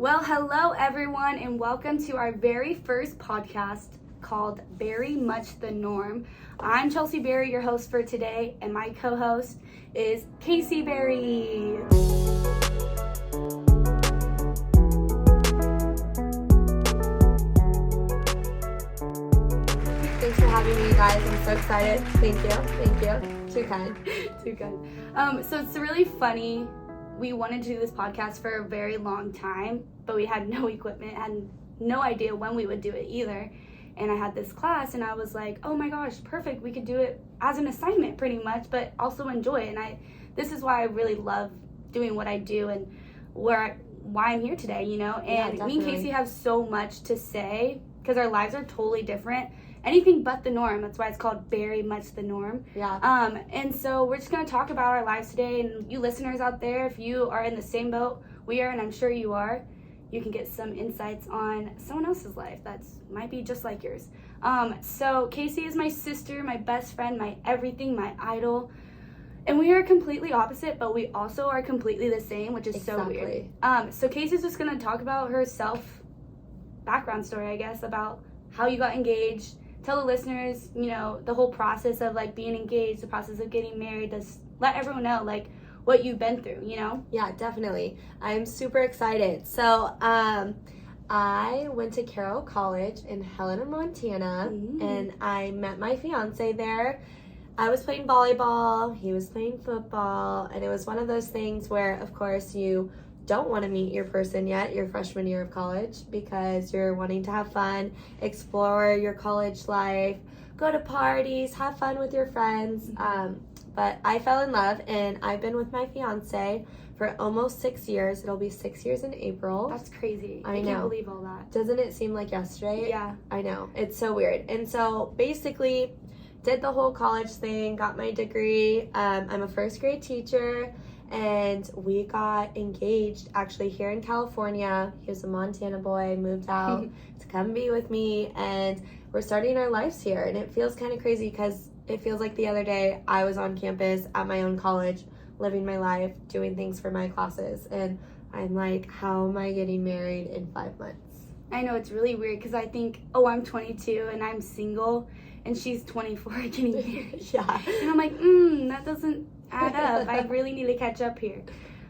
Well, hello everyone, and welcome to our very first podcast called Very Much the Norm. I'm Chelsey Berry, your host for today, and my co-host is Casey Berry. Thanks for having me, you guys. I'm so excited. Thank you. Too kind. Too good. So it's really funny. We wanted to do this podcast for a very long time, but we had no equipment, had no idea when we would do it either. And I had this class, and I was like, oh my gosh, perfect. We could do it as an assignment pretty much, but also enjoy it. And this is why I really love doing what I do and why I'm here today, you know? And me and Casey have so much to say because our lives are totally different. Anything but the norm. That's why it's called Very Much the Norm. Yeah. And so we're just going to talk about our lives today. And you listeners out there, if you are in the same boat we are, and I'm sure you are, you can get some insights on someone else's life that's might be just like yours. So Casey is my sister, my best friend, my everything, my idol. And we are completely opposite, but we also are completely the same, which is so weird. So Casey's just going to talk about her background story, I guess, about how you got engaged. Tell the listeners, you know, the whole process of like being engaged, the process of getting married. Just let everyone know like what you've been through, you know? Yeah, definitely. I'm super excited. So I went to Carroll College in Helena, Montana, and I met my fiance there. I was playing volleyball, he was playing football, and it was one of those things where, of course, you don't want to meet your person yet, your freshman year of college, because you're wanting to have fun, explore your college life, go to parties, have fun with your friends. But I fell in love, and I've been with my fiance for almost 6 years. It'll be 6 years in April. That's crazy. I know. I can't believe all that. Doesn't it seem like yesterday? Yeah. I know. It's so weird. And so basically did the whole college thing, got my degree. I'm a first grade teacher. And we got engaged actually here in California. He was a Montana boy, moved out to come be with me, and we're starting our lives here. And it feels kind of crazy because it feels like the other day I was on campus at my own college, living my life, doing things for my classes. And I'm like, how am I getting married in 5 months? I know, it's really weird because I think, I'm 22 and I'm single, and she's 24 getting married. Yeah. And I'm like, that doesn't add up. I really need to catch up here.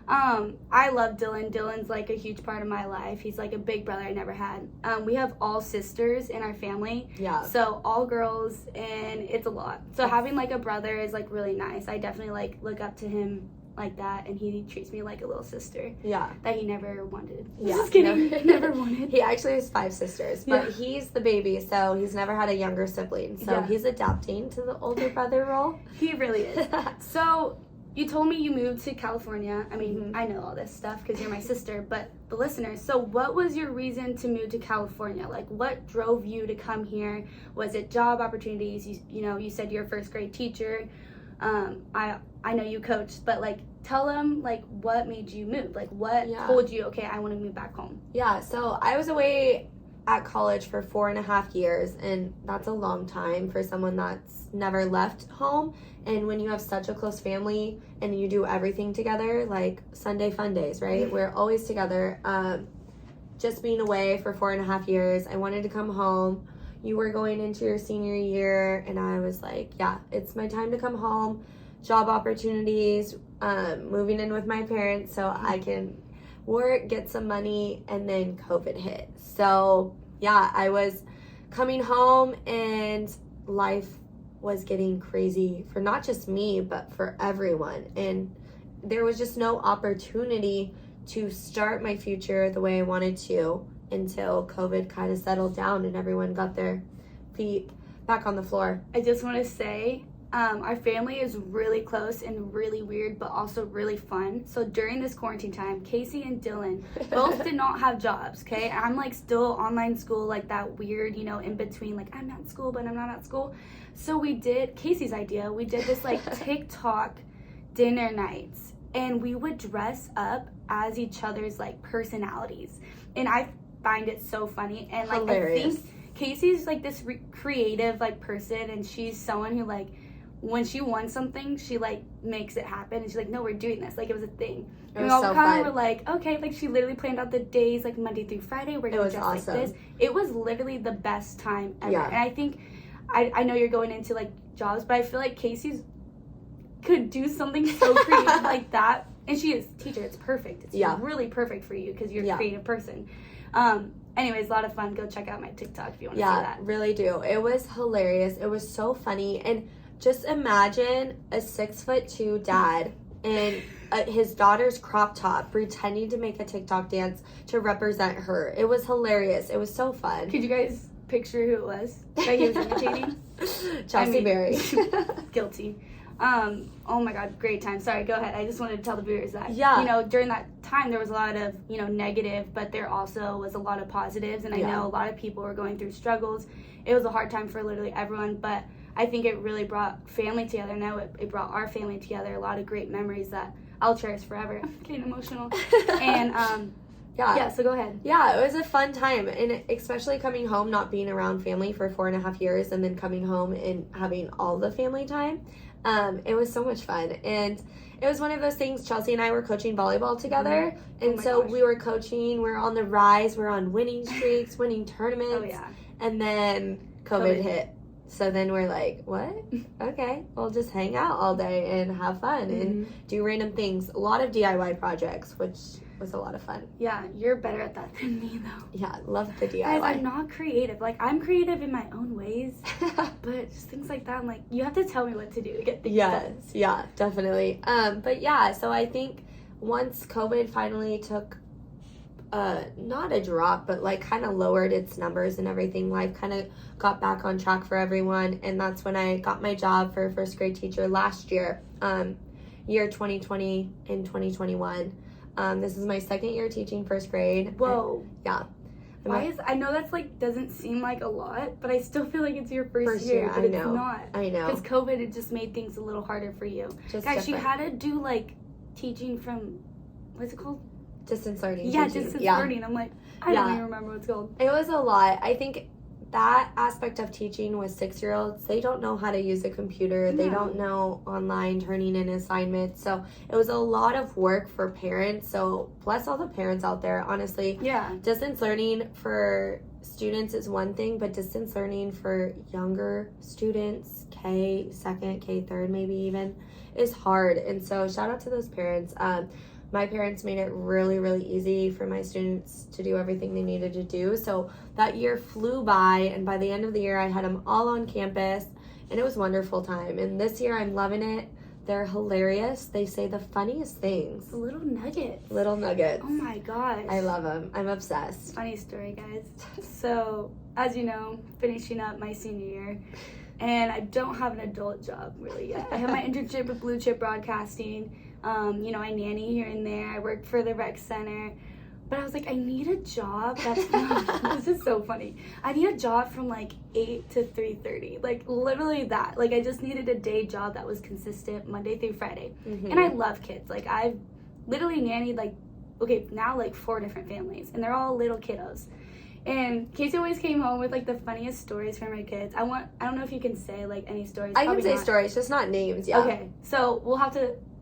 I love Dylan. Dylan's like a huge part of my life. He's like a big brother I never had. We have all sisters in our family. Yeah. So all girls, and it's a lot. So having like a brother is like really nice. I definitely like look up to him like that, and he treats me like a little sister. Yeah. That he never wanted. Yeah. Just kidding. Never wanted. He actually has 5 sisters, but he's the baby, so he's never had a younger sibling. So he's adapting to the older brother role. He really is. So you told me you moved to California. I mean, I know all this stuff because you're my sister, but the listeners, so what was your reason to move to California? Like, what drove you to come here? Was it job opportunities? You said you're a first grade teacher. I know you coached, but like, tell them like what made you move? Like, what told you, okay, I want to move back home? Yeah, so I was away at college for 4.5 years, and that's a long time for someone that's never left home. And when you have such a close family and you do everything together, like Sunday fun days, right? We're always together. Just being away for 4.5 years, I wanted to come home. You were going into your senior year, and I was like, yeah, it's my time to come home. Job opportunities, moving in with my parents so I can work, get some money, and then COVID hit. So yeah, I was coming home, and life was getting crazy for not just me, but for everyone. And there was just no opportunity to start my future the way I wanted to until COVID kind of settled down and everyone got their feet back on the floor. I just want to say, our family is really close and really weird, but also really fun. So during this quarantine time, Casey and Dylan both did not have jobs, okay? I'm like still online school, like that weird, in between, like I'm at school, but I'm not at school. So we did, Casey's idea, we did this like TikTok dinner nights, and we would dress up as each other's like personalities. And I find it so funny. And like, hilarious. I think Casey's like this creative like person, and she's someone who like when she won something, she like makes it happen, and she's like, no, we're doing this, like it was a thing. It And we was all so kind fun. of were like, okay, like she literally planned out the days like Monday through Friday, we're gonna was dress awesome. like this. It was literally the best time ever. Yeah. And I think I know you're going into like jobs, but I feel like Casey's could do something so creative like that, and she is a teacher. It's perfect. It's really perfect for you because you're a creative person. Anyways, a lot of fun. Go check out my TikTok if you want to see that. Yeah, really do. It was hilarious. It was so funny. And just imagine a 6'2" dad and his daughter's crop top pretending to make a TikTok dance to represent her. It was hilarious. It was so fun. Could you guys picture who it was that he was imitating? Chelsey Berry. Guilty. Oh my god, great time. Sorry, go ahead. I just wanted to tell the viewers that, during that time there was a lot of, negative, but there also was a lot of positives, and I know a lot of people were going through struggles. It was a hard time for literally everyone, but I think it really brought family together. Now it brought our family together, a lot of great memories that I'll cherish forever. I'm getting emotional. And, so go ahead. Yeah, it was a fun time, and especially coming home, not being around family for 4.5 years, and then coming home and having all the family time. It was so much fun, and it was one of those things. Chelsey and I were coaching volleyball together, and we were coaching. We were on the rise. We were on winning streaks, winning tournaments, and then COVID hit. So then we're like, what? Okay, we'll just hang out all day and have fun and do random things. A lot of DIY projects, which was a lot of fun. Yeah, you're better at that than me, though. Yeah, love the DIY. Guys, I'm not creative. Like, I'm creative in my own ways, but just things like that, I'm like, you have to tell me what to do to get things done. Yeah, definitely. But yeah, so I think once COVID finally took not a drop, but like kind of lowered its numbers and everything, life kind of got back on track for everyone, and that's when I got my job for a first grade teacher last year, year 2020 and 2021. This is my second year teaching first grade. Whoa. Yeah. I know that's like doesn't seem like a lot, but I still feel like it's your first year. But it's not. I know. Because COVID, it just made things a little harder for you. Guys, you had to do like teaching from, what's it called? Distance learning. Yeah, distance learning. I'm like, I don't even remember what it's called. It was a lot. I think that aspect of teaching with 6-year-olds, they don't know how to use a computer. They don't know online turning in assignments. So it was a lot of work for parents. So bless all the parents out there, honestly. Yeah. Distance learning for students is one thing, but distance learning for younger students, K second, K third maybe even, is hard. And so shout out to those parents. My parents made it really, really easy for my students to do everything they needed to do. So that year flew by, and by the end of the year, I had them all on campus, and it was a wonderful time. And this year, I'm loving it. They're hilarious. They say the funniest things. Little nuggets. Oh my gosh. I love them. I'm obsessed. Funny story, guys. So, as you know, finishing up my senior year, and I don't have an adult job really yet. I have my internship with Blue Chip Broadcasting. I nanny here and there. I work for the rec center. But I was like, I need a job that's this is so funny. I need a job from like 8 to 3:30. Like literally that. Like I just needed a day job that was consistent Monday through Friday. And I love kids. Like I've literally nannied now 4 different families, and they're all little kiddos. And Casey always came home with like the funniest stories for my kids. I don't know if you can say like any stories. I can say stories, just not names. Yeah. Okay. So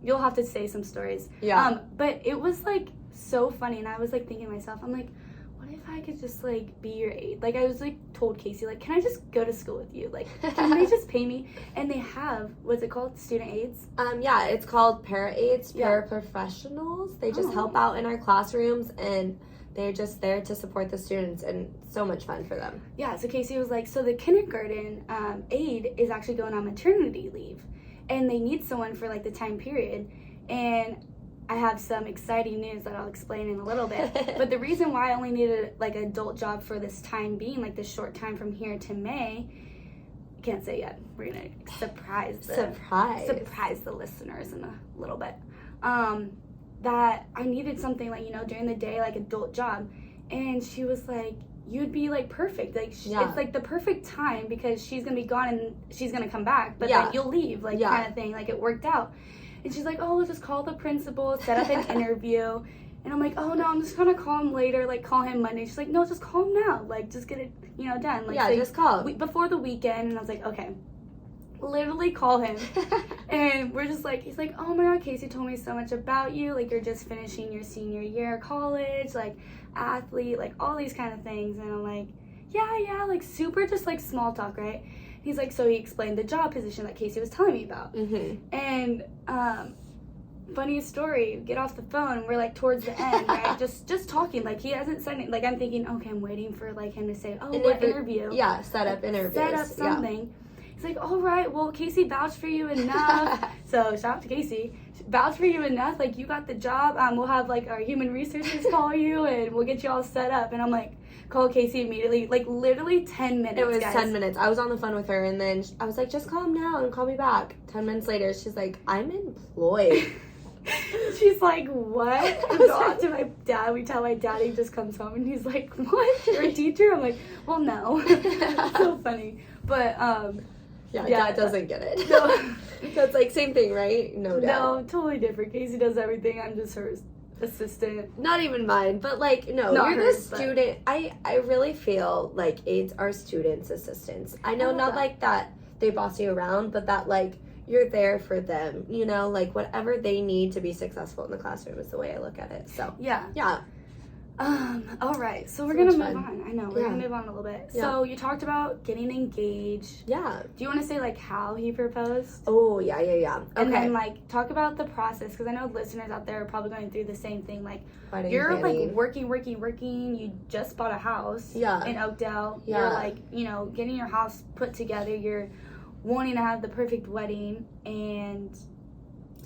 you'll have to say some stories. Yeah. But it was like so funny, and I was like thinking to myself, I'm like, what if I could just like be your aide? Like I was like told Casey, like, can I just go to school with you? Like, can they just pay me? And they have, what's it called? Student aides? Yeah, it's called para-aides, paraprofessionals. They just help out in our classrooms, and they're just there to support the students, and so much fun for them. Yeah, so Casey was like, so the kindergarten aide is actually going on maternity leave, and they need someone for like the time period. And I have some exciting news that I'll explain in a little bit. But the reason why I only needed like an adult job for this time being, like this short time from here to May, I can't say yet. We're gonna surprise the listeners in a little bit. That I needed something like, during the day, like adult job. And she was like, you'd be like perfect. Like it's like the perfect time because she's gonna be gone and she's gonna come back, but then you'll leave, like kind of thing. Like it worked out. And she's like, oh, we'll just call the principal, set up an interview. And I'm like, oh no, I'm just gonna call him later, like call him Monday. She's like, no, just call him now, like just get it, done. Like, just call. Before the weekend. And I was like, okay. literally call him. And we're just like, he's like, oh my God, Casey told me so much about you. Like, you're just finishing your senior year of college, like, athlete, like, all these kind of things. And I'm like, yeah, like, super just, like, small talk, right? He's like, so he explained the job position that Casey was telling me about. And, funniest story, get off the phone, we're, like, towards the end, right? just talking, like, he hasn't said it. Like, I'm thinking, okay, I'm waiting for, like, him to say, what interview? Yeah, set up interviews. Set up something. Yeah. He's like, all right, well, Casey vouched for you enough. So, shout out to Casey. Vouched for you enough. Like, you got the job. We'll have, like, our human resources call you, and we'll get you all set up. And I'm like, call Casey immediately. Like, literally 10 minutes, It was guys. 10 minutes. I was on the phone with her, and then I was like, just call him now and call me back. 10 minutes later, she's like, I'm employed. She's like, what? We go out to my dad. We tell my dad, he just comes home, and he's like, what? You're a teacher? I'm like, well, no. So funny. But, yeah, Dad doesn't get it. No. So it's like, same thing, right? No, Dad. No, totally different. Casey does everything. I'm just her assistant. Not even mine, but like, no, Not you're hers, the student. I really feel like aides are students' assistants. I know, not like that they boss you around, but that, like, you're there for them, you know, like, whatever they need to be successful in the classroom is the way I look at it. So Yeah. All right, so we're gonna move on. I know, we're gonna move on a little bit. Yeah. So you talked about getting engaged. Yeah. Do you want to say, like, how he proposed? Oh, yeah. Okay. And then, like, talk about the process, because I know listeners out there are probably going through the same thing. Like, you're like working. You just bought a house in Oakdale. Yeah. You're, like, you know, getting your house put together. You're wanting to have the perfect wedding, and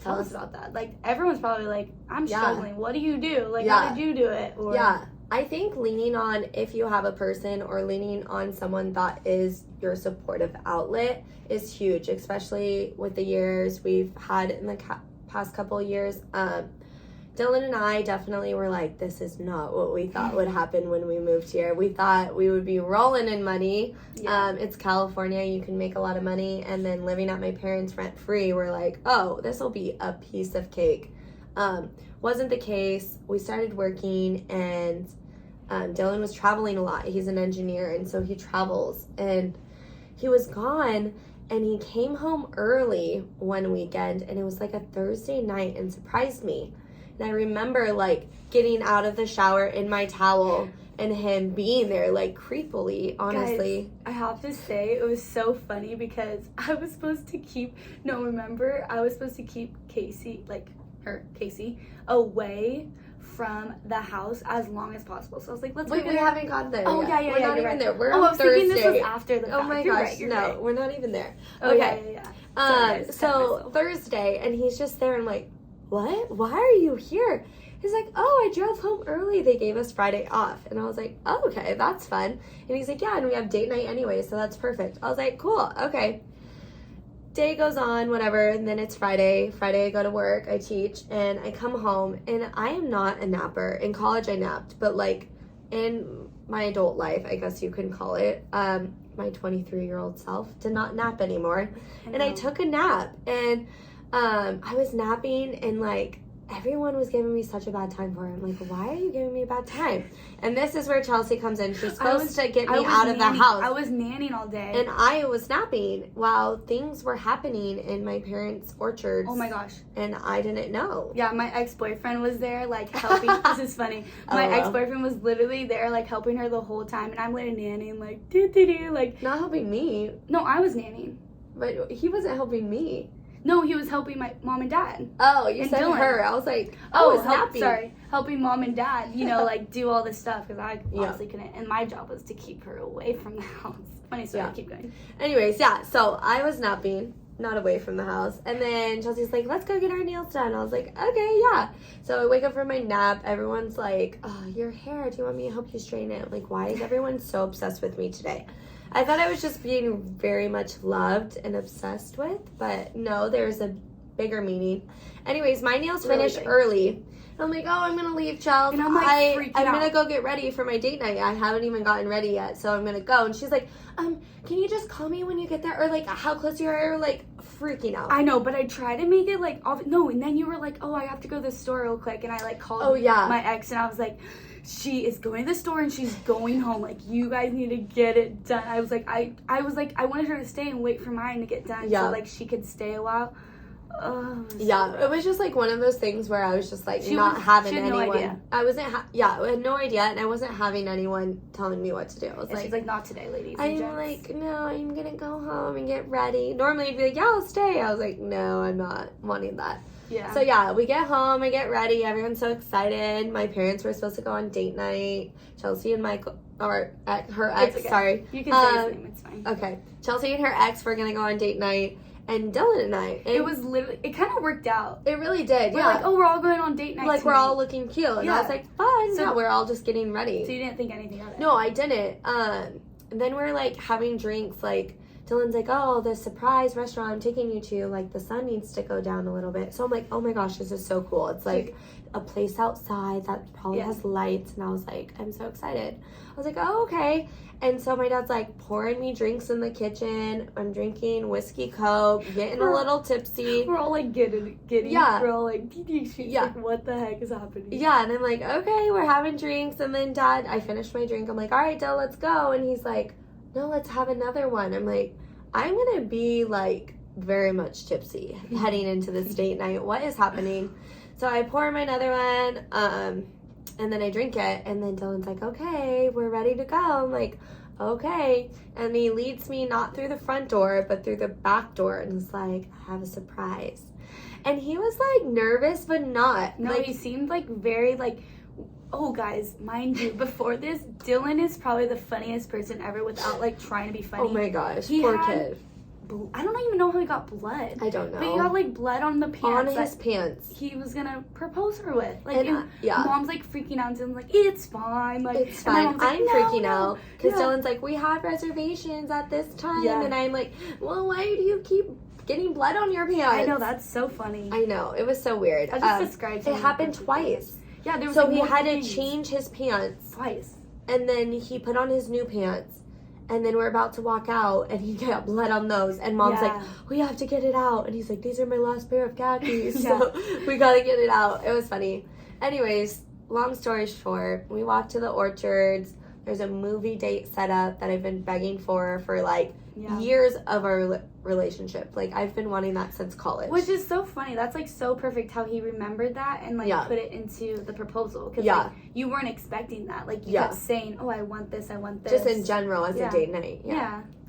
tell us about that. Like, everyone's probably like, I'm struggling. What do you do? Like, how did you do it? Or, I think leaning on, if you have a person, or leaning on someone that is your supportive outlet is huge, especially with the years we've had in the past couple of years. Dylan and I definitely were like, this is not what we thought would happen when we moved here. We thought we would be rolling in money. Yeah. It's California. You can make a lot of money. And then living at my parents rent-free, we're like, oh, this will be a piece of cake. Wasn't the case. We started working, and Dylan was traveling a lot. He's an engineer, and so he travels. And he was gone, and he came home early one weekend, and it was like a Thursday night, and surprised me. And I remember, like, getting out of the shower in my towel and him being there, like, creepily, honestly. Guys, I have to say, it was so funny because I was supposed to keep Casey, Casey, away from the house as long as possible. So I was like, let's wait, we haven't gotten there. Oh, yet. yeah, we're not even right. there. We're I on was Thursday. thinking this was after the fact. Oh my You're gosh, right, you're no, right. we're not even there. Oh, okay. Yeah. Thursday, and he's just there, and I'm like, what? Why are you here? He's like, oh, I drove home early. They gave us Friday off. And I was like, oh, okay, that's fun. And he's like, yeah, and we have date night anyway, so that's perfect. I was like, cool, okay. Day goes on, whatever, and then it's Friday. Friday I go to work, I teach, and I come home, and I am not a napper. In college I napped, but, like, in my adult life, I guess you can call it, my 23-year-old self did not nap anymore. And I took a nap, and I was napping, and, like, everyone was giving me such a bad time for it. I'm like, why are you giving me a bad time? And this is where Chelsey comes in. She's supposed to get me out of the house. I was nannying all day. And I was napping while things were happening in my parents' orchards. Oh my gosh. And I didn't know. Yeah, my ex-boyfriend was there, like, helping. This is funny. My ex-boyfriend was literally there, like, helping her the whole time. And I'm like nannying, like, do-do-do, like. Not helping me. No, I was nannying. But he wasn't helping me. No, he was helping my mom and dad. Oh, you said Dylan. her. I was like, helping mom and dad, you know, like, do all this stuff, because I honestly couldn't. And my job was to keep her away from the house. Funny story, keep going. Anyways, so I was napping, not away from the house. And then Chelsea's like, let's go get our nails done. I was like, okay, yeah. So I wake up from my nap. Everyone's like, oh, your hair, do you want me to help you straighten it? I'm like, why is everyone so obsessed with me today? I thought I was just being very much loved and obsessed with, but no, there's a bigger meaning. Anyways, my nails finished early. I'm like, oh, I'm going to leave, Chelsey. And I'm like, freaking out. I'm going to go get ready for my date night. I haven't even gotten ready yet, so I'm going to go. And she's like, can you just call me when you get there? Or, like, how close you are? Like, freaking out. I know, but I tried to make it, like, no, and then you were like, oh, I have to go to the store real quick. And I, like, called my ex, and I was like, she is going to the store and she's going home. Like, you guys need to get it done. I was like, I wanted her to stay and wait for mine to get done. So, like, she could stay a while. Oh, it was just like one of those things where I was just like having anyone. No idea. I wasn't. I had no idea, and I wasn't having anyone telling me what to do. I was she's like, not today, ladies. I'm like, no, I'm gonna go home and get ready. Normally, I'd be like, yeah, I'll stay. I was like, no, I'm not wanting that. Yeah. So we get home, I get ready. Everyone's so excited. My parents were supposed to go on date night. Chelsey and Michael, or her ex. Okay. Sorry. You can say his name. It's fine. Okay. Chelsey and her ex were gonna go on date night. And Dylan and I. It was literally, it kind of worked out. It really did, We're like, oh, we're all going on date night like, tonight. we're all looking cute. And I was like, fun. So, we're all just getting ready. So you didn't think anything of it? No, I didn't. And then we're, like, having drinks. Like, Dylan's like, oh, the surprise restaurant I'm taking you to, like, the sun needs to go down a little bit. So I'm like, oh, my gosh, this is so cool. It's, like, a place outside that probably has lights. And I was like, I'm so excited. I was like, oh, okay. And so my dad's like pouring me drinks in the kitchen. I'm drinking whiskey Coke, getting a little tipsy. We're all like giddy. Yeah. We're all like, like, what the heck is happening? Yeah, and I'm like, okay, we're having drinks. And then Dad, I finished my drink. I'm like, all right, Dad, let's go. And he's like, no, let's have another one. I'm like, I'm going to be like very much tipsy heading into this date night. What is happening? So I pour him another one. And then I drink it, and then Dylan's like, okay, we're ready to go. I'm like, okay. And he leads me not through the front door, but through the back door, and is like, I have a surprise. And he was, like, nervous, but not. No, like, he seemed, like, very, like, oh, guys, mind you, before this, Dylan is probably the funniest person ever without, like, trying to be funny. Oh, my gosh, poor kid. I don't even know how he got blood. I don't know. But he got, like, blood on the pants. On his pants. He was gonna propose her with. Like, and, Mom's, like, freaking out. And Dylan's like, it's fine. Like, it's fine. Like, I'm freaking out. Because Dylan's like, we had reservations at this time. Yeah. And I'm like, well, why do you keep getting blood on your pants? I know, that's so funny. I know. It was so weird. I just described it. It happened twice. Yeah, there was so like, he had to change his pants. Twice. And then he put on his new pants. And then we're about to walk out, and he got blood on those. And Mom's like, we have to get it out. And he's like, these are my last pair of khakis. So we got to get it out. It was funny. Anyways, long story short, we walked to the orchards. There's a movie date set up that I've been begging for like years of our relationship. Like, I've been wanting that since college. Which is so funny. That's, like, so perfect how he remembered that and, like, put it into the proposal. Because, like, you weren't expecting that. Like, you kept saying, oh, I want this, I want this. Just in general as a date night.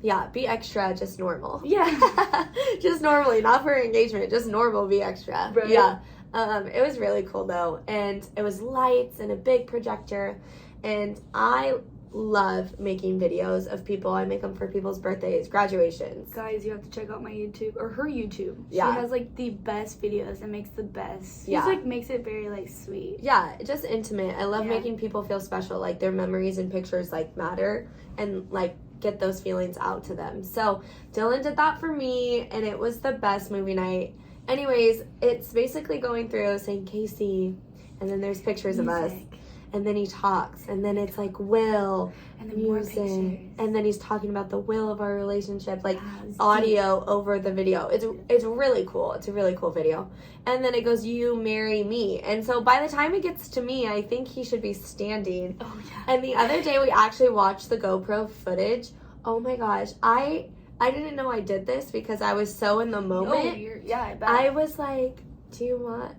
Yeah, be extra, just normal. Yeah. Just normally, not for engagement, just normal, be extra. Right. Yeah. It was really cool, though. And it was lights and a big projector. And I love making videos of people. I make them for people's birthdays, graduations. Guys, you have to check out my YouTube, or her YouTube. Yeah. She has, like, the best videos and makes the best. Yeah. She, like, makes it very, like, sweet. Yeah, just intimate. I love making people feel special. Like, their memories and pictures, like, matter. And, like, get those feelings out to them. So, Dylan did that for me, and it was the best movie night. Anyways, it's basically going through saying, Casey, and then there's pictures of us. And then he talks, and then it's like will, and then music, more pictures. And then he's talking about the will of our relationship, like audio over the video. It's really cool. It's a really cool video. And then it goes, you marry me. And so by the time it gets to me, I think he should be standing. Oh yeah. And the other day we actually watched the GoPro footage. Oh my gosh, I didn't know I did this because I was so in the moment. Oh, I bet. I was like, do you want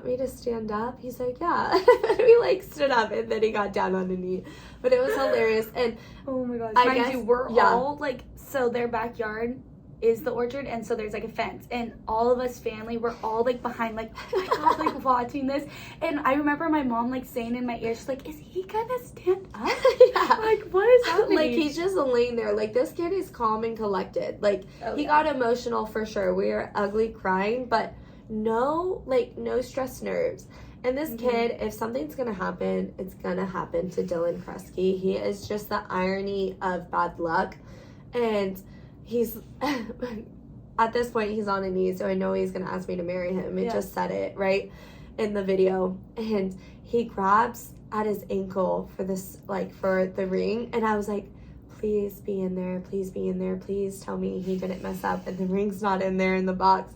me to stand up? He's like, yeah. We like stood up, and then he got down on a knee. But it was hilarious. And oh my gosh, I guess, we're all like, so their backyard is the orchard, and so there's like a fence, and all of us family, we're all like behind, like, oh my god, like watching this. And I remember my mom like saying in my ear, she's like, is he gonna stand up? Like, what is happening? Like, he's just laying there. Like, this kid is calm and collected. Like, he got emotional for sure. We were ugly crying, but no stress nerves. And this kid, if something's gonna happen, it's gonna happen to Dylan Kresge. He is just the irony of bad luck. And he's at this point he's on a knee, so I know he's gonna ask me to marry him. It just said it right in the video. And he grabs at his ankle for this, like, for the ring, and I was like, please be in there, please tell me he didn't mess up and the ring's not in there in the box.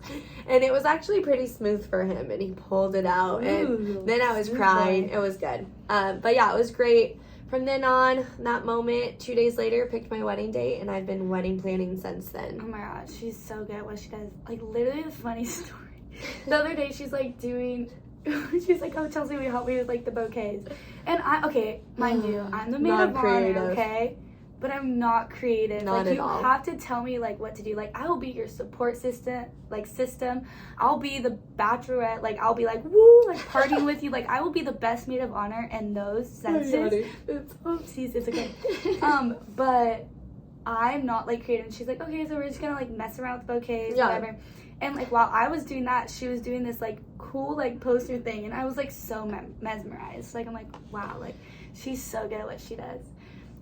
And it was actually pretty smooth for him, and he pulled it out. And then I was crying. It was good. But yeah, it was great. From then on, that moment, 2 days later, picked my wedding date, and I've been wedding planning since then. Oh my god, she's so good at what she does. Like, literally the funny story. The other day, she's like doing, she's like, oh, Chelsey, will you help me with like the bouquets? And mind you, I'm the maid of honor, okay? But I'm not creative. Not like, at all. You have to tell me like what to do. Like, I will be your support system. I'll be the bachelorette. Like, I'll be like, woo, like partying with you. Like, I will be the best maid of honor in those senses. Oopsies, it's okay. But I'm not like creative. And she's like, okay, so we're just gonna like mess around with bouquets, whatever. And like while I was doing that, she was doing this like cool like poster thing, and I was like so mesmerized. Like, I'm like, wow, like she's so good at what she does.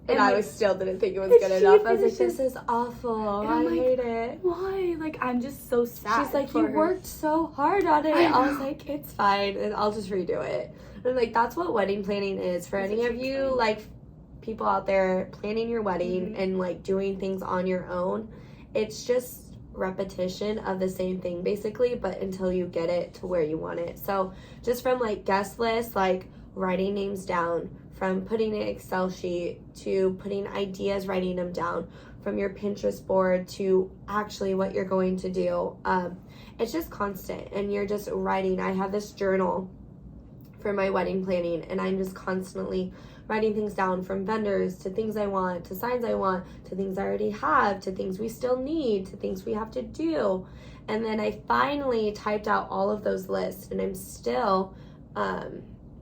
And I was still didn't think it was good enough. I was like, this is awful. I hate it. Why? Like, I'm just so sad. She's like, you worked so hard on it. I was like, it's fine, and I'll just redo it. And like, that's what wedding planning is. For any of you, like, people out there planning your wedding and like doing things on your own, it's just repetition of the same thing basically, but until you get it to where you want it. So just from like guest lists, like writing names down, from putting an Excel sheet to putting ideas, writing them down, from your Pinterest board to actually what you're going to do. It's just constant, and you're just writing. I have this journal for my wedding planning, and I'm just constantly writing things down, from vendors to things I want, to signs I want, to things I already have, to things we still need, to things we have to do. And then I finally typed out all of those lists, and I'm still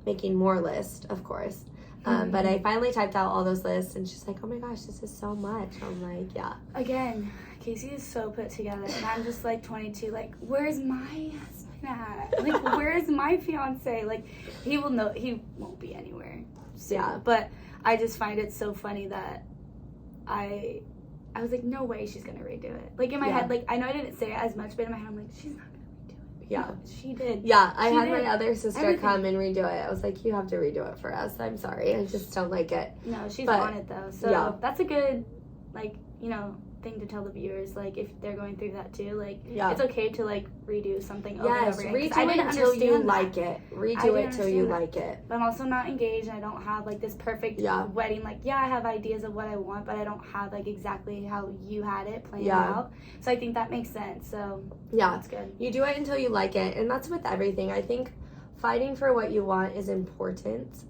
making more lists, of course. But I finally typed out all those lists, and she's like, oh my gosh, this is so much. I'm like, yeah. Again, Casey is so put together, and I'm just like 22, like, where's my husband at? Like, where's my fiance? Like, he won't be anywhere soon. Yeah. But I just find it so funny that I was like, no way she's gonna redo it. Like, in my head, like, I know I didn't say it as much, but in my head, I'm like, she's not gonna redo it. Yeah. No, she did. Yeah, I had my other sister come and redo it. I was like, you have to redo it for us. I'm sorry. I just don't like it. No, she's on it, though. So that's a good, like, thing to tell the viewers, like, if they're going through that too, like, it's okay to like redo something over and over again. Redo it until you like it. Redo it till you like it. But I'm also not engaged, and I don't have like this perfect wedding. Like, I have ideas of what I want, but I don't have like exactly how you had it planned out. So I think that makes sense. So that's good. You do it until you like it, and that's with everything. I think fighting for what you want is important.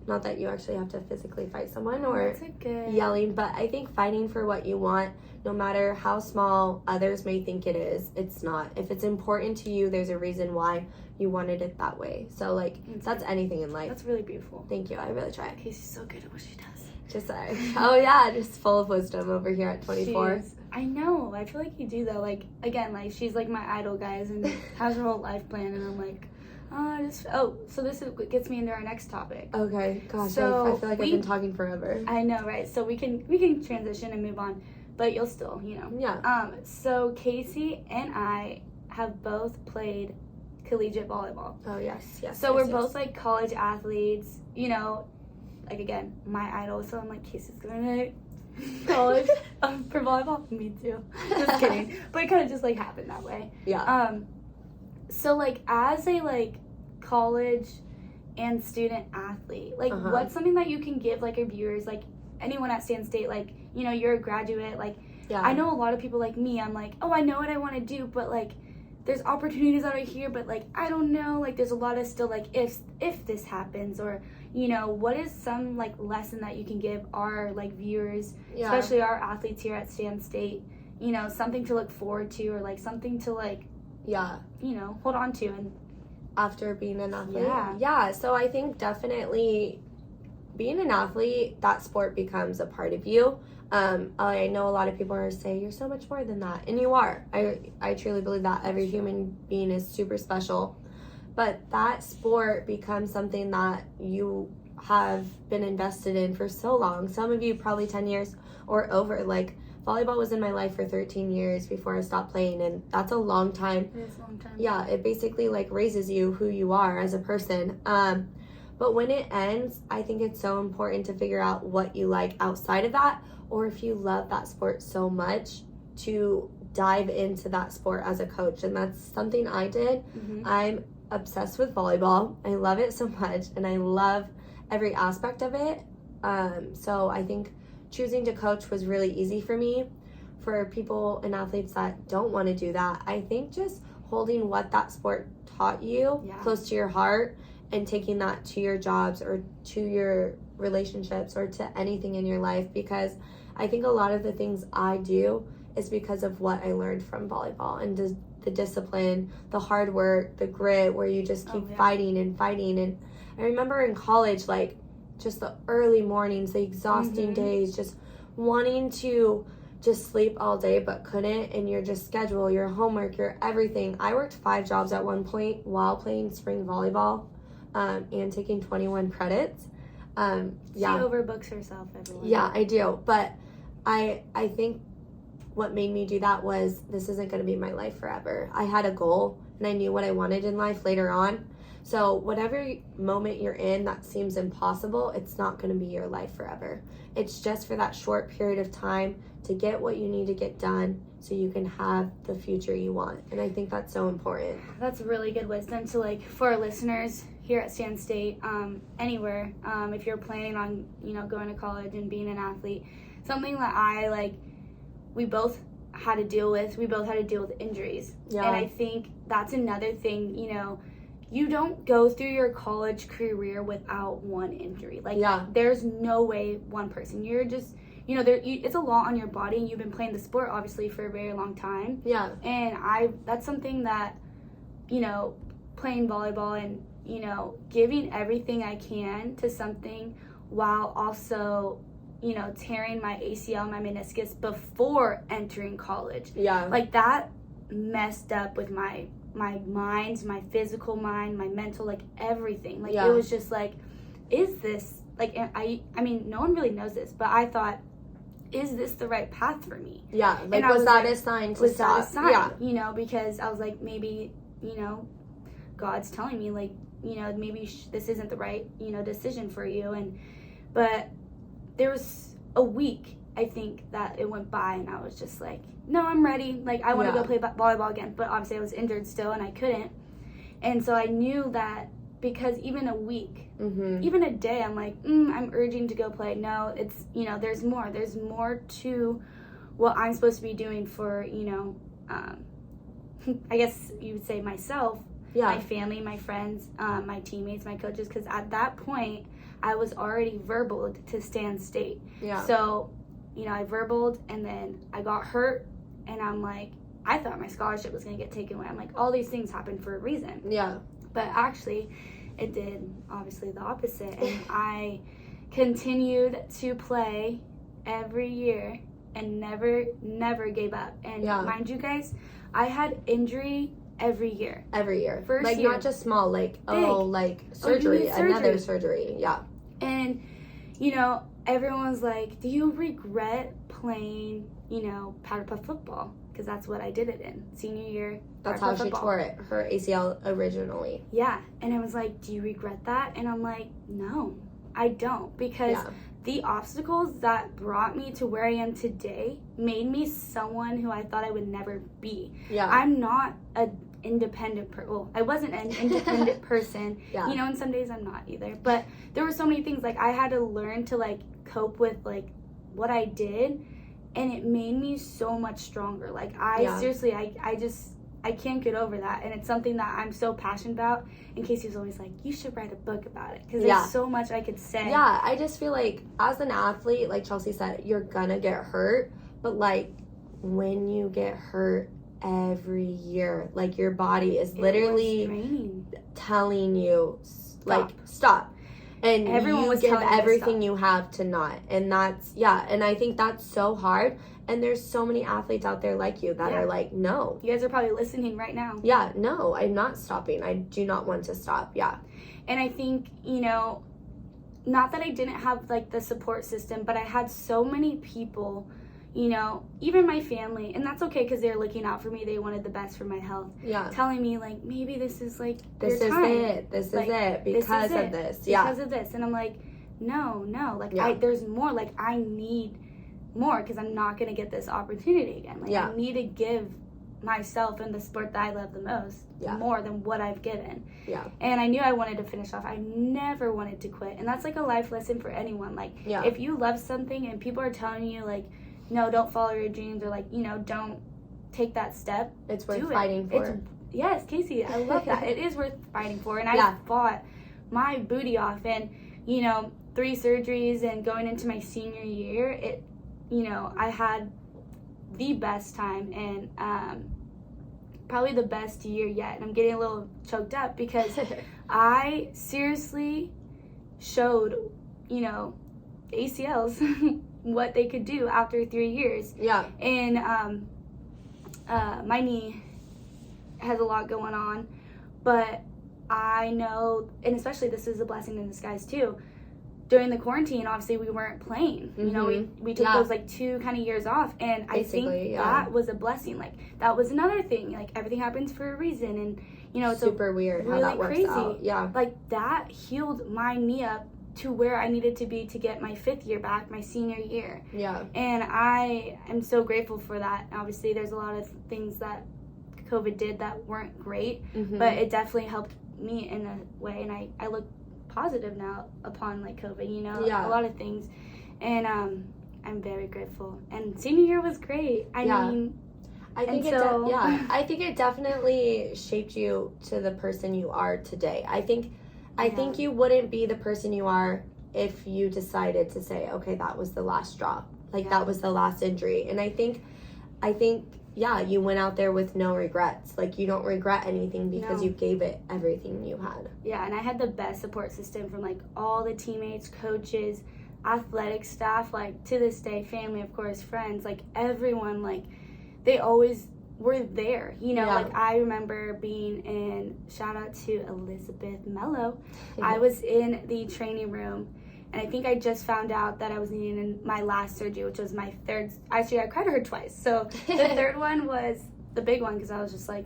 Not that you actually have to physically fight someone or yelling, but I think fighting for what you want, no matter how small others may think it is, it's not. If it's important to you, there's a reason why you wanted it that way. So like, that's anything in life. That's really beautiful. Thank you. I really try. Casey's so good at what she does. Just just full of wisdom over here at 24. I know. I feel like you do though. Like, again, like, she's like my idol, guys, and has her whole life plan, and I'm like, so this gets me into our next topic. Okay, gosh, so I feel like I've been talking forever. I know, right? So we can transition and move on, but you'll still, Yeah. So Casey and I have both played collegiate volleyball. Oh yes. So we're both like college athletes, like, again, my idol. So I'm like, Casey's going to college for volleyball. Me too. Just kidding. But it kind of just like happened that way. Yeah. So, like, as a, like, college and student athlete, like, what's something that you can give, like, our viewers, like, anyone at Stan State, like, you're a graduate, like, I know a lot of people like me, I'm like, oh, I know what I want to do, but, like, there's opportunities out here, but, like, I don't know, like, there's a lot of still, like, if this happens, or, what is some, like, lesson that you can give our, like, viewers, especially our athletes here at Stan State, something to look forward to, or, like, something to, like, hold on to, and after being an athlete. Yeah. So I think definitely being an athlete, that sport becomes a part of you. I know a lot of people are saying you're so much more than that, and you are. I truly believe that every human being is super special, but that sport becomes something that you have been invested in for so long. Some of you probably 10 years or over. Like, volleyball was in my life for 13 years before I stopped playing, and that's a long time. It is a long time. Yeah, it basically, like, raises you who you are as a person. But when it ends, I think it's so important to figure out what you like outside of that, or if you love that sport so much, to dive into that sport as a coach. And that's something I did. I'm obsessed with volleyball. I love it so much, and I love every aspect of it. So I think choosing to coach was really easy for me. For people and athletes that don't want to do that, I think just holding what that sport taught you close to your heart and taking that to your jobs or to your relationships or to anything in your life, because I think a lot of the things I do is because of what I learned from volleyball and the discipline, the hard work, the grit, where you just keep fighting. And I remember in college, like, just the early mornings, the exhausting days, just wanting to just sleep all day but couldn't, and your just schedule, your homework, your everything. I worked 5 jobs at one point while playing spring volleyball and taking 21 credits. She overbooks herself, everyone. Yeah, I do. But I think what made me do that was, this isn't going to be my life forever. I had a goal, and I knew what I wanted in life later on. So whatever moment you're in that seems impossible, it's not going to be your life forever. It's just for that short period of time to get what you need to get done so you can have the future you want. And I think that's so important. That's really good wisdom to, like, for our listeners here at Stan State, anywhere, if you're planning on, going to college and being an athlete, something that we both had to deal with injuries. Yeah. And I think that's another thing, you don't go through your college career without one injury. There's no way one person. You're just, it's a lot on your body, and you've been playing the sport, obviously, for a very long time. Yeah. And that's something that, playing volleyball and, giving everything I can to something while also, tearing my ACL, my meniscus before entering college. Yeah. That messed up with my mind, my physical mind, my mental, everything. It was just is this, I mean, no one really knows this, but I thought, is this the right path for me? Yeah, was that a sign to stop? Was that a sign? Yeah. Because I was maybe, God's telling me, maybe this isn't the right, decision for you. But there was a week, I think, that it went by, and I was just no, I'm ready. I want to go play volleyball again. But obviously I was injured still, and I couldn't. And so I knew that, because even a week, even a day, I'm I'm urging to go play. No, it's, there's more. There's more to what I'm supposed to be doing for, I guess you would say myself, my family, my friends, my teammates, my coaches, because at that point, I was already verbaled to Stan State. Yeah. So, I verbaled, and then I got hurt, and I'm I thought my scholarship was going to get taken away. I'm all these things happen for a reason. Yeah. But actually, it did, obviously, the opposite. And I continued to play every year and never gave up. And mind you guys, I had injury every year. Every year. First year. Not just small, surgery, another surgery. Yeah. And, everyone was do you regret playing, powder puff football? Because that's what I did it in. Senior year. That's how she tore it, her ACL originally. Yeah. And I was do you regret that? And I'm no, I don't. Because the obstacles that brought me to where I am today made me someone who I thought I would never be. Yeah. I'm not an independent I wasn't an independent person. Yeah. And some days I'm not either. But there were so many things I had to learn to cope with what I did, and it made me so much stronger. Seriously, I can't get over that, and it's something that I'm so passionate about. And Casey's always you should write a book about it, because there's so much I could say. Yeah, I just feel as an athlete, like Chelsey said, you're gonna get hurt, but when you get hurt every year, your body is literally telling you stop. And everyone was give everything you have to not. And that's, and I think that's so hard. And there's so many athletes out there like you that are no. You guys are probably listening right now. Yeah, no, I'm not stopping. I do not want to stop. Yeah. And I think, not that I didn't have the support system, but I had so many people, you know, even my family, and that's okay because they're looking out for me. They wanted the best for my health. Yeah. Telling me, like, maybe this is, like, this your is time. it. This like, is it because of this. Yeah. Because of this. And I'm like, no. Like, yeah. there's more. Like, I need more because I'm not going to get this opportunity again. Like, I need to give myself in the sport that I love the most more than what I've given. Yeah. And I knew I wanted to finish off. I never wanted to quit. And that's, like, a life lesson for anyone. Like, if you love something and people are telling you, like, no, don't follow your dreams, or, like, you know, don't take that step. It's worth fighting for. Yes, Casey, I love that. It is worth fighting for. And I fought my booty off. And, you know, 3 surgeries and going into my senior year, you know, I had the best time and probably the best year yet. And I'm getting a little choked up because I seriously showed, you know, ACLs what they could do after 3 years. Yeah. And my knee has a lot going on, but I know, and especially this is a blessing in disguise too. During the quarantine, obviously we weren't playing. You know, we took those like 2 kind of years off, and basically, I think that was a blessing. Like, that was another thing. Like, everything happens for a reason, and you know, it's super weird really how that works crazy. out. Yeah. Like, that healed my knee up to where I needed to be to get my 5th year back, my senior year. Yeah. And I am so grateful for that. Obviously, there's a lot of things that COVID did that weren't great, but it definitely helped me in a way, and I look positive now upon, like, COVID, you know, a lot of things. And I'm very grateful. And senior year was great. I mean, I think I think it definitely shaped you to the person you are today. I think you wouldn't be the person you are if you decided to say, okay, that was the last straw. Like, that was the last injury. And I think, you went out there with no regrets. Like, you don't regret anything because you gave it everything you had. Yeah, and I had the best support system from, like, all the teammates, coaches, athletic staff, like, to this day, family, of course, friends, like, everyone, like, they always were there, you know. Like, I remember being in, shout out to Elizabeth Mello. I was in the training room, and I think I just found out that I was needing my last surgery, which was my 3rd. Actually, I cried to her twice. So the 3rd one was the big one, because I was just like,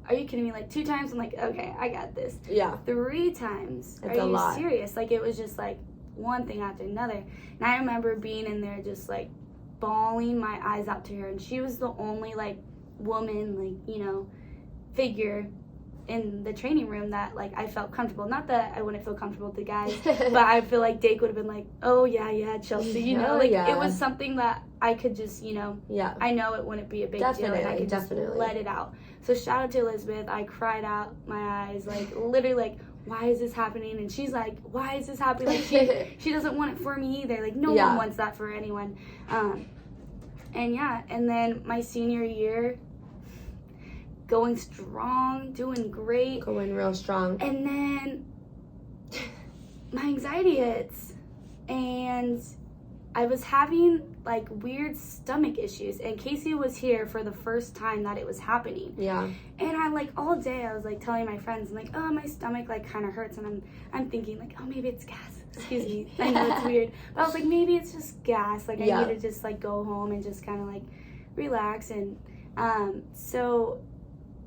are you kidding me? Like, 2 times, I'm like, okay, I got this. Yeah. 3 times. It's a lot. Are you serious? Like, it was just like one thing after another. And I remember being in there just like bawling my eyes out to her, and she was the only like woman, like, you know, figure in the training room that like I felt comfortable. Not that I wouldn't feel comfortable with the guys, but I feel like Dake would have been like, oh yeah, Chelsey, you know, like it was something that I could just, you know, I know it wouldn't be a big deal, and I could just let it out. So shout out to Elizabeth. I cried out my eyes, like literally, like, why is this happening? And she's like, why is this happening? Like, she doesn't want it for me either. Like, no one wants that for anyone. And then my senior year, going strong, doing great. Going real strong. And then my anxiety hits, and I was having like weird stomach issues, and Casey was here for the first time that it was happening. Yeah. And I like all day I was like telling my friends, I'm like, oh, my stomach like kind of hurts, and I'm thinking like, oh, maybe it's gas. Excuse me. I know it's weird, but I was like, maybe it's just gas. Like, I need to just like go home and just kind of like relax. And so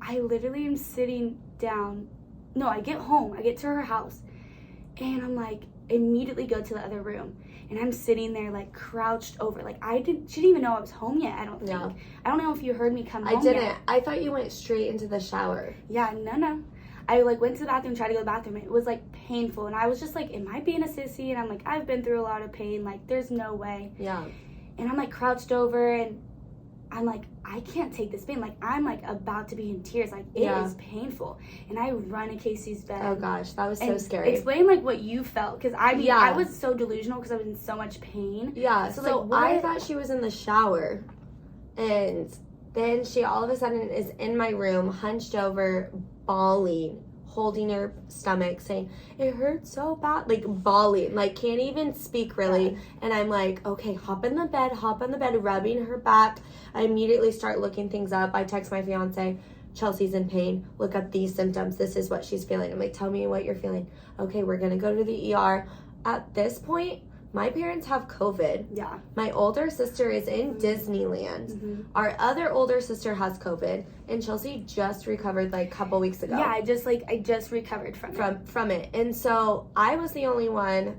I literally am sitting down. No, I get home. I get to her house, and I'm like, immediately go to the other room. And I'm sitting there, like, crouched over. Like, she didn't even know I was home yet, I don't think. Yeah. I don't know if you heard me come home I didn't. yet. I thought you went straight into the shower. Yeah, no. I, like, went to the bathroom, tried to go to the bathroom. It was, like, painful. And I was just, like, am I being a sissy? And I'm, like, I've been through a lot of pain. Like, there's no way. Yeah. And I'm, like, crouched over, and I'm, like, I can't take this pain. Like, I'm, like, about to be in tears. Like, it is painful. And I run to Casey's bed. Oh, gosh. That was so scary. Explain, like, what you felt. Because, I mean, I was so delusional because I was in so much pain. Yeah. So like, I thought she was in the shower. And then she all of a sudden is in my room, hunched over, bawling, holding her stomach, saying, it hurts so bad. Like, bawling. Like, can't even speak, really. Yeah. And I'm like, okay, hop on the bed, rubbing her back. I immediately start looking things up. I text my fiance, Chelsea's in pain. Look up these symptoms. This is what she's feeling. I'm like, tell me what you're feeling. Okay, we're going to go to the ER. At this point, my parents have COVID. Yeah. My older sister is in Disneyland. Mm-hmm. Our other older sister has COVID, and Chelsey just recovered like a couple weeks ago. Yeah, I just recovered from it. And so I was the only one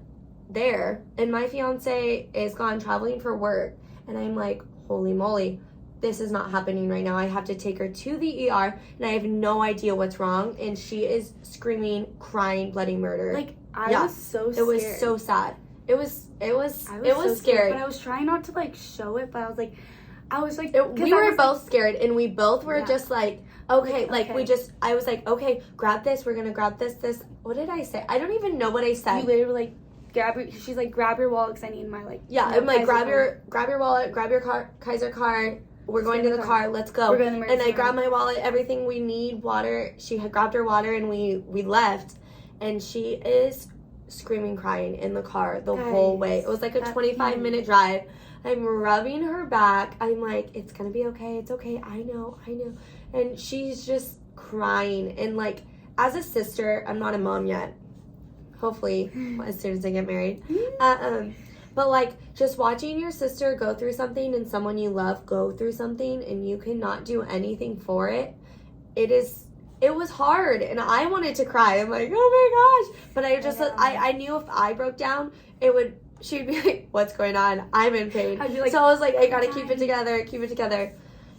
there, and my fiance is gone traveling for work, and I'm like, holy moly, this is not happening right now. I have to take her to the ER, and I have no idea what's wrong, and she is screaming, crying, bloody murder. Like, I was so scared. It was so sad. It was so scary. But I was trying not to like show it, but I was like we were both scared, and we both were just like, okay, like I was like, okay, grab this, we're gonna grab this. What did I say? I don't even know what I said. You literally like, she's like, grab your wallet, because I need my like. Yeah, I'm like, grab your wallet, grab your Kaiser card. We're going to the car. Let's go. And I grabbed my wallet, everything we need, water. She had grabbed her water, and we left. And she is screaming, crying in the car the whole way. It was like a 25-minute drive. I'm rubbing her back. I'm like, it's going to be okay. It's okay. I know. And she's just crying. And like, as a sister, I'm not a mom yet. Hopefully, as soon as I get married. But like, just watching your sister go through something and someone you love go through something and you cannot do anything for it, it was hard, and I wanted to cry. I'm like, oh my gosh. But I knew if I broke down, she'd be like, what's going on? I'm in pain. I'd be like, so I was like, I gotta keep it together.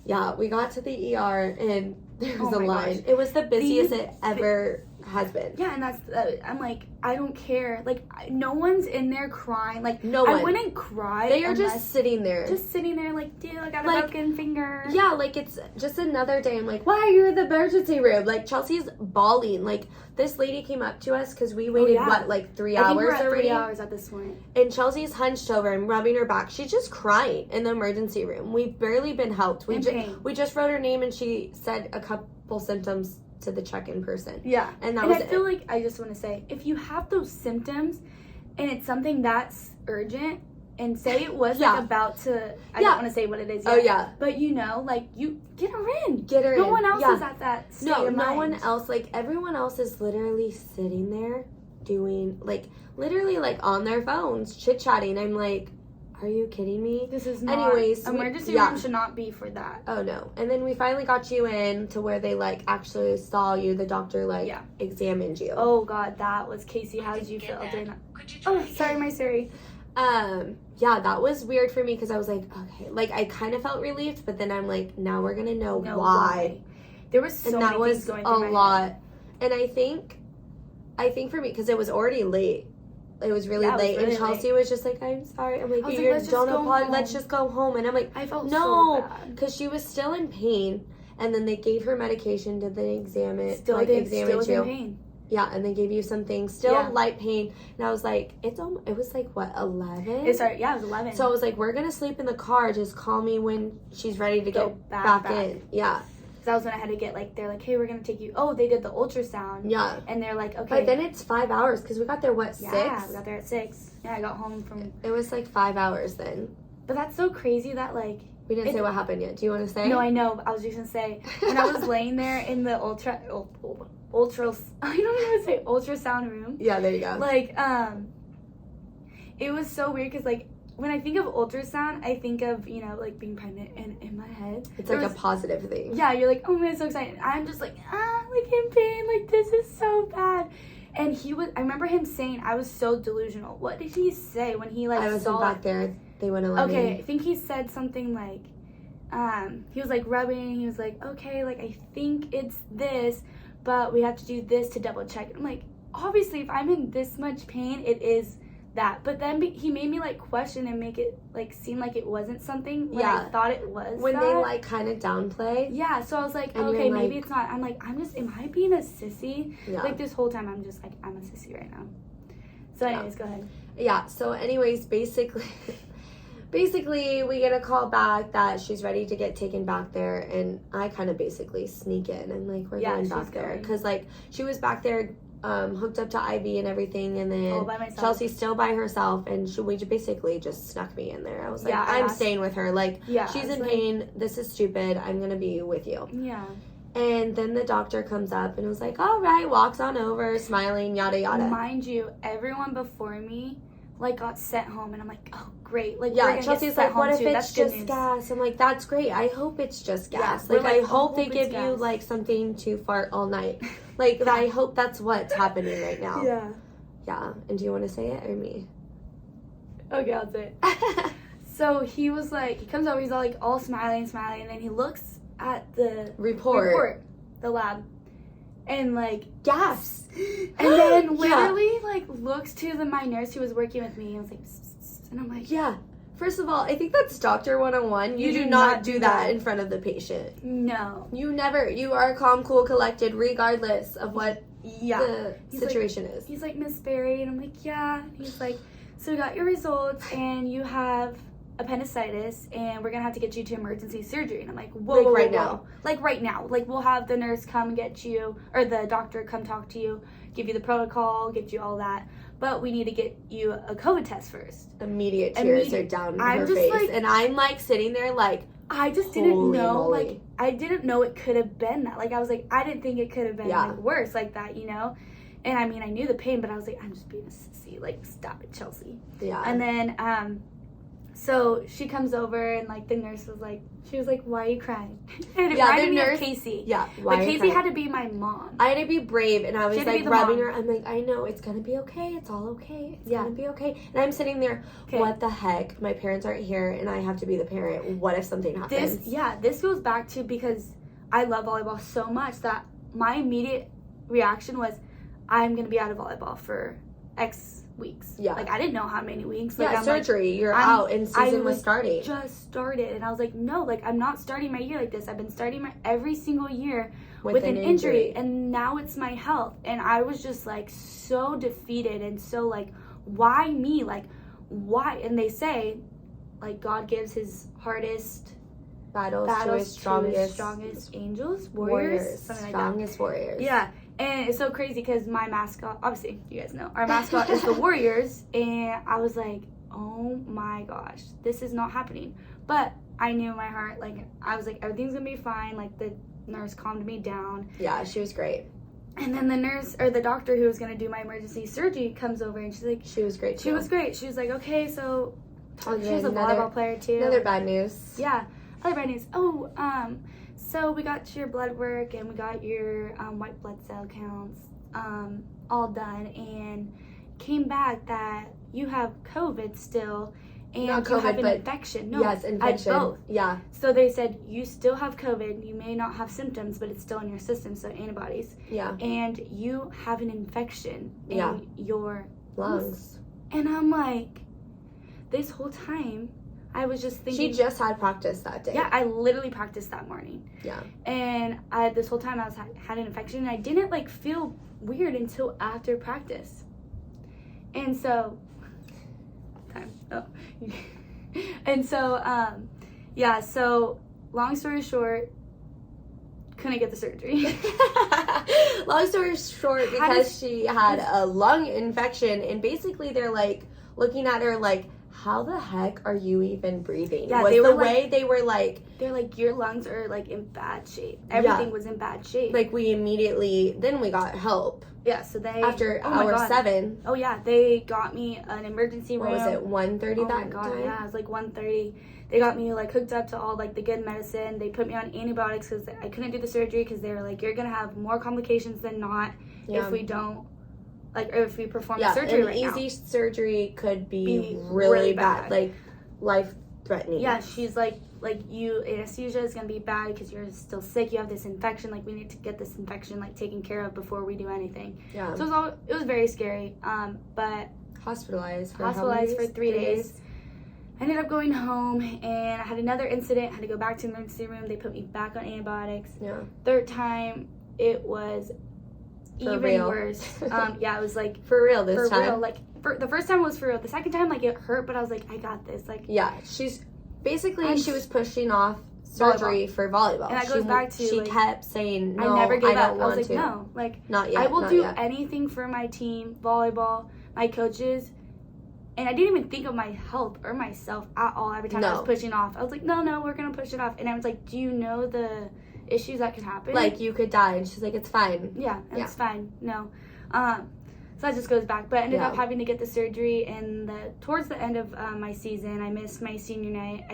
Yeah, we got to the ER, and there was a line. Gosh. It was the busiest it ever has been. Yeah, and that's, I'm like, I don't care. Like, no one's in there crying. Like, no one. I wouldn't cry. They are just sitting there. Like, dude, I got a broken finger. Yeah, like, it's just another day. I'm like, why are you in the emergency room? Like, Chelsea's bawling. Like, this lady came up to us because we waited, 3 hours already? I think we're at 3 hours at this point. And Chelsea's hunched over and rubbing her back. She's just crying in the emergency room. We've barely been helped. We just wrote her name, and she said a couple symptoms to the check-in person. Yeah. And I feel like, I just want to say, if you have those symptoms and it's something that's urgent, and say it was like about to, I don't want to say what it is yet. Oh yeah. But like, you get her in. No one else is at that state of mind. No one else, like, everyone else is literally sitting there doing, like, literally, like, on their phones, chit-chatting. I'm like, are you kidding me? This is not. Anyways, emergency room should not be for that. Oh no. And then we finally got you in to where they like actually saw you. The doctor examined you. Oh god, that was Casey. How did you feel during that? Oh, sorry, my Siri. Yeah, that was weird for me because I was like, okay, like I kind of felt relieved, but then I'm like, now we're gonna know why. There was so many things going through my head. A lot. And I think for me, because it was already late. It was really late, and Chelsey was just like, I'm sorry. I'm like, let's just go home. And I'm like, I felt so bad. Because she was still in pain, and then they gave her medication, did the examine, still in pain. Yeah, and they gave you some things, still light pain, and I was like, it was like, what, 11? It was 11. So I was like, we're going to sleep in the car, just call me when she's ready to get back in. Yeah. That was when I had to get, like, they're like, hey, we're going to take you. Oh, they did the ultrasound. Yeah. And they're like, okay. But then it's 5 hours because we got there, 6? Yeah, we got there at 6. Yeah, I got home from... It was, 5 hours then. But that's so crazy that, like... We didn't say what happened yet. Do you want to say? No, I know. I was just going to say, when I was laying there in the I don't even want to say ultrasound room. Yeah, there you go. Like, it was so weird because, like, when I think of ultrasound, I think of, like, being pregnant, and in my head... It's like a positive thing. Yeah, you're like, oh my God, so excited. I'm just like, like, in pain. Like, this is so bad. And I remember him saying, I was so delusional. What did he say when he, like, I wasn't back there. They wouldn't let me. Okay, I think he said something like, he was, like, rubbing. He was like, okay, like, I think it's this, but we have to do this to double check. I'm like, obviously, if I'm in this much pain, it is... that. But then he made me like question and make it like seem like it wasn't something when I thought it was. When they like kind of downplay. Yeah, so I was like, okay, maybe it's not. I'm like, am I being a sissy? Yeah. Like this whole time I'm just like, I'm a sissy right now. So anyways, go ahead. Yeah, so anyways, basically we get a call back that she's ready to get taken back there, and I kind of basically sneak in. I'm like, we're going back there. Because like she was back there hooked up to IV and everything, and then Chelsey's still by herself, and we basically just snuck me in there. I was like, I'm staying with her. Like, she's in pain. This is stupid. I'm going to be with you. Yeah. And then the doctor comes up and was like, all right, walks on over, smiling, yada, yada. Mind you, everyone before me like got sent home, and I'm like, oh great, like yeah, Chelsea's like, what if it's just gas? I'm like, that's great. I hope it's just gas. Yeah, like I hope they it's give gas. you like something to fart all night. Like I hope that's what's happening right now. Yeah. Yeah. And do you want to say it or me? Okay, I'll say it. So he was like, he comes over, he's all smiling, and then he looks at the report, the lab, and like gasps, and then literally like looks to my nurse who was working with me and was like, and I'm like, yeah. First of all, I think that's Doctor 101. You do not do that in front of the patient. No. You never. You are calm, cool, collected, regardless of what the situation is. He's like, Miss Berry, and I'm like, yeah. And he's like, so we got your results, and you have appendicitis, and we're gonna have to get you to emergency surgery. And I'm like, whoa, like right whoa. now. Like right now. Like we'll have the nurse come and get you, or the doctor come talk to you, give you the protocol, get you all that. But we need to get you a COVID test first. Immediate tears are down her face. Like, and I'm like sitting there like, I just didn't know, moly. like, I didn't know it could have been that. Like, I was like, I didn't think it could have been, like, worse like that, you know? And, I mean, I knew the pain, but I was like, I'm just being a sissy. Like, stop it, Chelsey. Yeah. And then, so she comes over, and, like, the nurse was like, she was like, why are you crying? And it reminded me of Casey. Yeah, why But Casey had to be my mom. I had to be brave, and I was, like, rubbing her. I'm like, I know, it's going to be okay. It's all okay. It's going to be okay. And I'm sitting there, what the heck? My parents aren't here, and I have to be the parent. What if something happens? This goes back to because I love volleyball so much that my immediate reaction was, I'm going to be out of volleyball for X weeks. Yeah. Like, I didn't know how many weeks. Yeah, like, surgery. You're out, and season was starting. Just started, and I was like, no, like, I'm not starting my year like this. I've been starting my every single year with an injury, and now it's my health. And I was just, like, so defeated and so, like, why me? Like, why? And they say, like, God gives his hardest battles to his strongest angels, warriors, something like that. Strongest warriors. Yeah. And it's so crazy because my mascot, obviously, you guys know, our mascot is the Warriors. And I was like, oh my gosh, this is not happening. But I knew in my heart, like, I was like, everything's going to be fine. Like, the nurse calmed me down. Yeah, she was great. And then the nurse, or the doctor who was going to do my emergency surgery comes over, and she's like, she was great too. She was great. She was like, okay, so, she's a volleyball player too. Another bad news. Yeah, other bad news. Oh, so we got your blood work, and we got your white blood cell counts all done, and came back that you have COVID still, and not you COVID, have an but infection. No, yes, infection. Both. Yeah. So they said you still have COVID. You may not have symptoms, but it's still in your system, so antibodies. Yeah. And you have an infection in your lungs. And I'm like, this whole time, I was just thinking. She just had practice that day. Yeah, I literally practiced that morning. Yeah. And this whole time I had an infection, and I didn't like feel weird until after practice. And so, and so, so long story short, couldn't get the surgery. Long story short, because she had a lung infection, and basically they're like looking at her like, how the heck are you even breathing? Yeah, was they the were way they were like, they're like, your lungs are like in bad shape. Everything was in bad shape. Like we immediately, then we got help. Yeah, so they after hour 7. Oh yeah, they got me an emergency room. What was it, 1:30 that time? Yeah, it was like 1:30. They got me like hooked up to all like the good medicine. They put me on antibiotics because I couldn't do the surgery because they were like, you're gonna have more complications than not if we don't. Like, or if we perform the surgery right now. Easy surgery could be really bad. Like, life-threatening. Yeah, she's like you, anesthesia is going to be bad because you're still sick. You have this infection. Like, we need to get this infection, like, taken care of before we do anything. Yeah. So it was very scary. But hospitalized for 3 days. I ended up going home, and I had another incident. Had to go back to the emergency room. They put me back on antibiotics. Yeah. Third time, it was even worse. Yeah, it was like for real this time. For real, like the first time was for real. The second time, like, it hurt, but I was like, I got this. Like, yeah, she's basically she was pushing off surgery for volleyball, and that goes back to she kept saying, "No, I never gave up." I was like, "No, like, not yet. I will do anything for my team, volleyball, my coaches." And I didn't even think of my health or myself at all. Every time I was pushing off, I was like, "No, we're gonna push it off." And I was like, "Do you know the issues that could happen? Like, you could die." And she's like, "It's fine." Yeah, it's fine. No. So that just goes back. But I ended Yeah. up having to get the surgery towards the end of my season. I missed my senior night.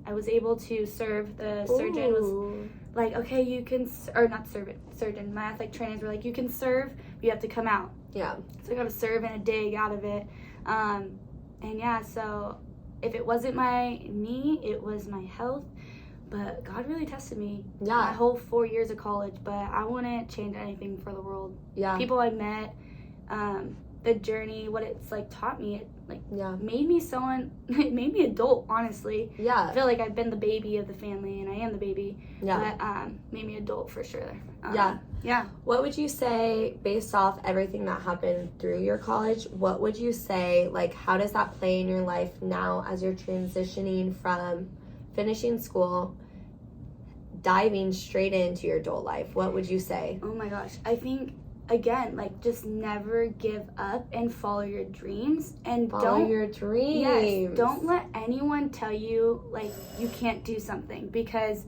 I was able to serve. The surgeon was like, okay, you can, or not surgeon. My athletic trainers were like, you can serve, but you have to come out. Yeah. So I got to serve and a dig out of it. And yeah, so if it wasn't my knee, it was my health. But God really tested me my whole 4 years of college. But I wouldn't change anything for the world. Yeah. People I met, the journey, what it's like taught me, it like made me it made me adult, honestly. Yeah. I feel like I've been the baby of the family, and I am the baby. Yeah. But made me adult for sure. Yeah. What would you say, based off everything that happened through your college, what would you say, like, how does that play in your life now as you're transitioning from finishing school, diving straight into your adult life? What would you say? Oh my gosh. I think, again, like, just never give up and follow your dreams. And Follow your dreams. Yes, don't let anyone tell you, like, you can't do something, because,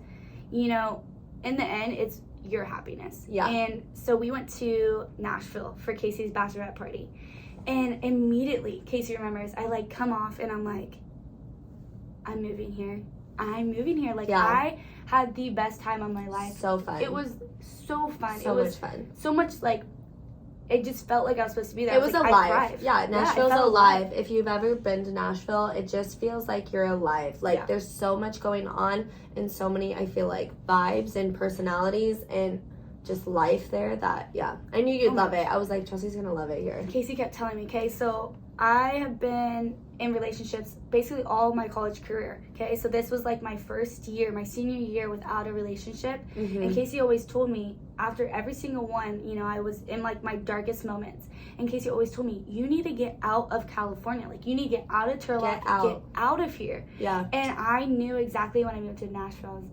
you know, in the end, it's your happiness. Yeah. And so we went to Nashville for Casey's bachelorette party. And immediately, Casey remembers, I, like, come off and I'm like, I'm moving here. Like, I had the best time of my life. So fun. It was so fun. So much fun. So much, like, it just felt like I was supposed to be there. It was alive. I Yeah, Nashville's alive. If you've ever been to Nashville, it just feels like you're alive. Like, there's so much going on and so many, I feel like, vibes and personalities and just life there that, I knew you'd love it. I was like, Chelsey's going to love it here. Casey kept telling me, okay, so I have been in relationships basically all my college career, okay? So this was like my first year, my senior year without a relationship. Mm-hmm. And Casey always told me, after every single one, you know, I was in like my darkest moments. And Casey always told me, you need to get out of California. Like, you need to get out of Turlock, get out of here. Yeah. And I knew exactly when I moved to Nashville,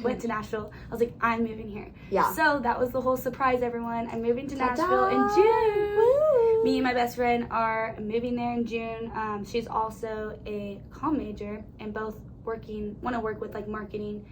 went to Nashville, I was like, I'm moving here. Yeah. So that was the whole surprise, everyone. I'm moving to Nashville in Ta-da! June. Woo! Me and my best friend are moving there in June. She's also a comm major and both want to work with like marketing,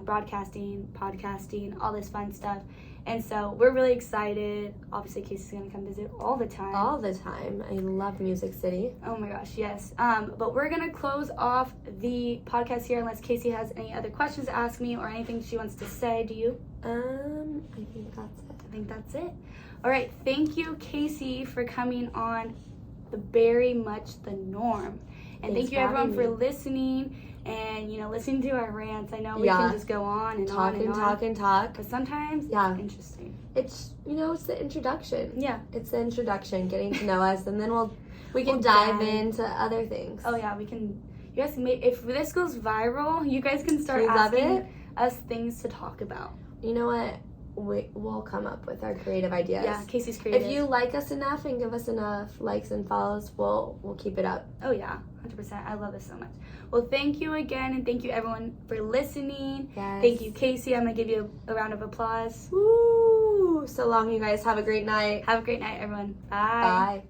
broadcasting, podcasting, all this fun stuff. And so we're really excited. Obviously, Casey's going to come visit all the time. All the time. I love Music City. Oh my gosh, yes. But we're going to close off the podcast here unless Casey has any other questions to ask me or anything she wants to say. Do you? I think that's it. I think that's it. All right. Thank you, Casey, for coming on the Very Much the Norm. And thank you, everyone, for listening and, you know, listening to our rants. I know we can just go on and talk on and talk on. and talk. But sometimes it's interesting. It's, you know, it's the introduction. Yeah. It's the introduction, getting to know us, and then we can dive into other things. Oh, yeah, we can. You guys can if this goes viral, you guys can start asking us things to talk about. You know what? We'll come up with our creative ideas. Yeah, Casey's creative. If you like us enough and give us enough likes and follows, we'll keep it up. Oh yeah, 100%. I love this so much. Well, thank you again, and thank you everyone for listening. Yes. Thank you, Casey. I'm gonna give you a round of applause. Woo! So long, you guys. Have a great night. Have a great night, everyone. Bye. Bye.